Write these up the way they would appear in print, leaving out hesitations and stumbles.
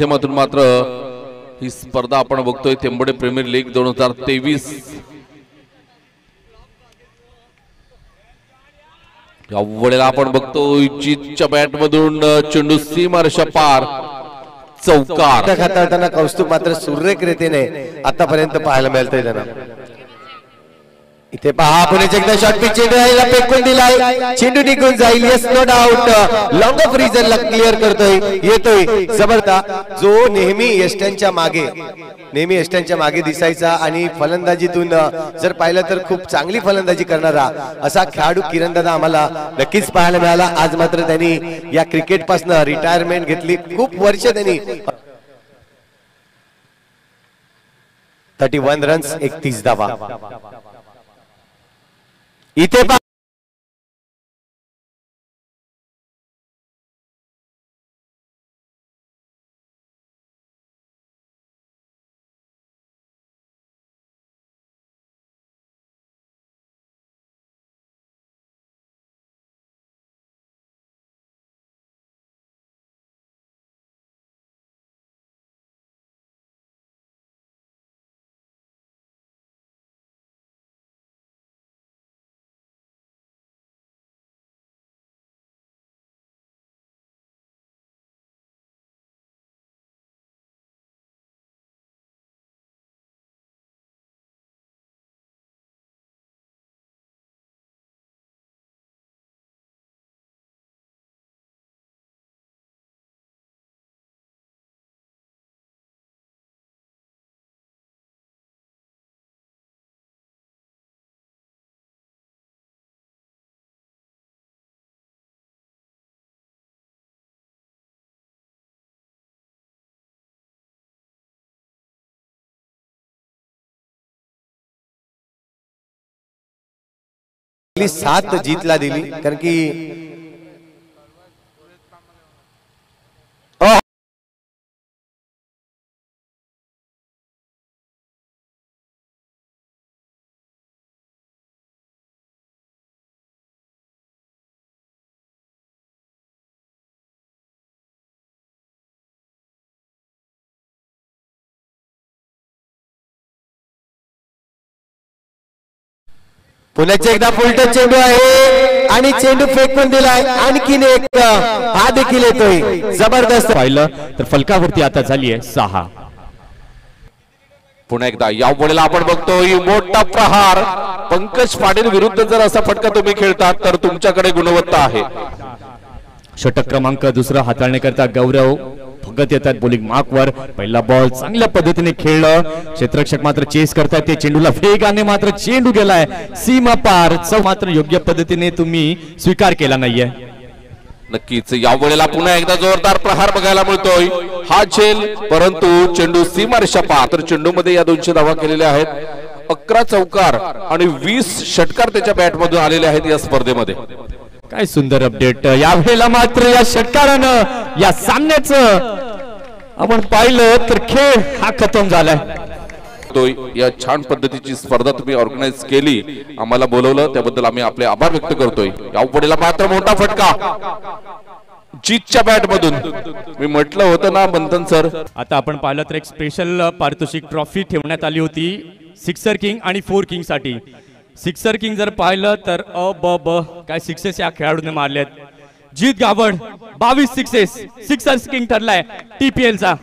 माध्यमातून मात्र ही स्पर्धा आपण बघतोय तेंबडे प्रीमियर लीग 2023 या वेळेला आपण बघतोय जीतच्या बॅट मधून चेंडू सीमारेषा पार चौकार हाताळताना कौस्तुभ मात्र सुरेख रीतीने आतापर्यंत पाहायला मिळतंय त्यांना। इथे पहा पुणे एकदा शॉट पिच चेंडू यायला फेकून दिलाय, चेंडू निघून जाईल। Yes no doubt long off रीजनला क्लिअर करतोय, येतोय जबरदस्त जो नेहमी यष्ट्यांच्या मागे दिसायचा आणि फलंदाजीतून जर पाहिलं तर खूप चांगली फलंदाजी करणारा असा खेळाडू किरणदादा आम्हाला नक्कीच पाहायला मिळाला। आज मात्र त्यांनी या क्रिकेट पासून रिटायरमेंट घेतली, खूप वर्ष त्यांनी 31 रन्स 31 धावा। इथे सात जीतला दिली, कारण की पुण्याचे एकदा फुलटच चेंडू आहे आणि चेंडू फेकून दिलाय, आणखीन एक हा देखील येतोय जबरदस्त। पाहिलं तर फलकावरती आता झाली आहे 6। पुन्हा एकदा या वेळेला आपण बघतोय मोठा प्रहार पंकज पाटील विरुद्ध जर असा फटका तुम्ही खेळतात तर तुमच्याकडे गुणवत्ता आहे। षटक क्रमांक दुसरा हाताळण्याकरता गौरव भगत येतात बॉलिंग मार्कवर। पहिला बॉल चांगल्या पद्धतीने खेळलं, क्षेत्ररक्षक मात्र चेस करतात ते चेंडूला, वेगाने मात्र चेंडू गेलाय सीमा पार। मात्र योग्य पद्धतीने तुम्ही स्वीकार केला नाहीये। नक्कीच या वेळेला पुन्हा एकदा जोरदार प्रहार बघायला मिळतोय, हा झेल परंतु चेंडू सीमारेषा पार। तर चेंडू मध्ये या 200 धावा केलेल्या आहेत, 11 चौकार आणि 20 षटकार त्याच्या बॅट मधून आलेले आहेत या स्पर्धेमध्ये। काय सुंदर अपडेट यावेळेला मात्र या षटकारानं या सामन्याचं आपण पाहिलं तर खेळ हा खतम झालाय। या छान पद्धतीची स्पर्धा तुम्ही ऑर्गनाइज केली, आम्हाला बोलवलं त्याबद्दल आम्ही आपले आभार व्यक्त करतोय। या वेळेला मात्र मोठा फटका जीतच्या बॅट मधून, मी म्हटलं होतं ना बंधन सर। आता आपण पाहिलं तर एक स्पेशल पारितोषिक ट्रॉफी ठेवण्यात आली होती सिक्सर किंग आणि 4 किंग साठी। सिक्सर किंग जर पाहिलं तर काय सिक्सेस या खेळाडूने मारलेत। Jeet Gawad 22 sixes, sixer king ठरलाय TPL चा।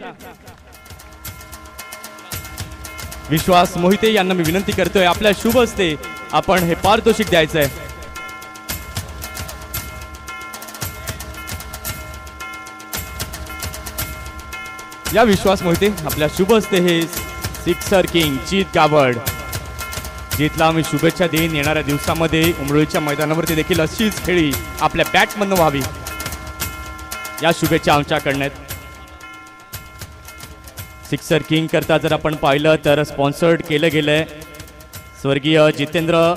विश्वास मोहिते यांना मी विनंती करतोय आपल्या शुभ हस्ते आपण हे पारितोषिक द्यायचंय। या विश्वास मोहिते आपल्या शुभ हस्ते हे सिक्सर किंग जीत गावड। जीतला आम्ही शुभेच्छा देईन, येणाऱ्या दिवसामध्ये उमरोळीच्या मैदानावरती देखील अशीच खेळी आपल्या बॅटमधून व्हावी या शुभेच्छा आमच्याकडनं। सिक्सर किंग करता जर आपण पाहिलं तर स्पॉन्सर्ड केलं गेलंय स्वर्गीय जितेंद्र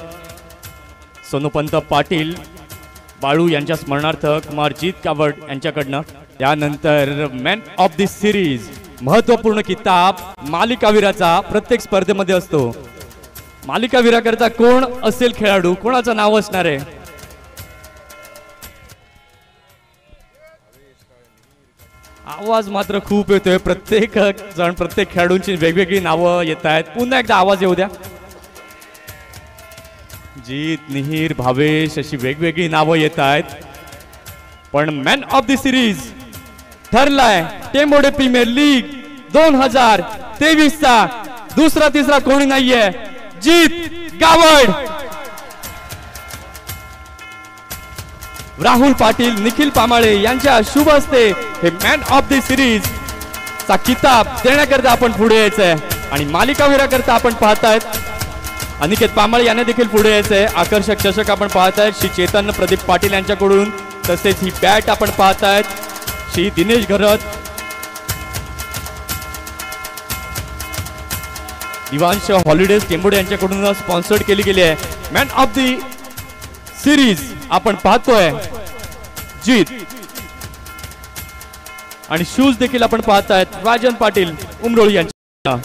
सोनोपंत पाटील बाळू यांच्या स्मरणार्थ कुमार जीत गावड यांच्याकडनं। त्यानंतर मॅन ऑफ द सिरीज महत्वपूर्ण किताब मालिकावीराचा प्रत्येक स्पर्धेमध्ये असतो। मालिकावीराकरता कोण असेल खेळाडू, कोणाचं नाव असणार आहे? आवाज मात्र खूप येतोय, प्रत्येक जण प्रत्येक खेळाडूंची वेगवेगळी नावं येत आहेत. पुन्हा एकदा आवाज येऊ द्या. जीत, मिहीर, भावेश अशी वेगवेगळी नावं येत आहेत. पण मॅन ऑफ द सिरीज ठरलाय टेंबोडे प्रीमियर लीग 2023 चा दुसरा तिसरा कोणी नाहीये, जीत गावड. राहुल पाटील, निखिल पामाळे यांच्या शुभ हस्ते हे मॅन ऑफ द सिरीज चा किताब देण्याकरता आपण पुढे यायचंय. आणि मालिकावीरा करता आपण पाहतायत अनिकेत पामाळे यांना देखील पुढे यायचंय. आकर्षक चषक आपण पाहतायत श्री चेतन प्रदीप पाटील यांच्याकडून. तसेच ही बॅट आपण पाहतायत श्री दिनेश घरत. दिवांश हॉलिडेज टेंबोडे यांच्याकडून स्पॉन्सर्ड केली गेली आहे. मॅन ऑफ द सिरीज आपण पाहतोय जीत. आणि शूज देखील आपण पाहतायत राजन पाटील उमरोळी यांच्या.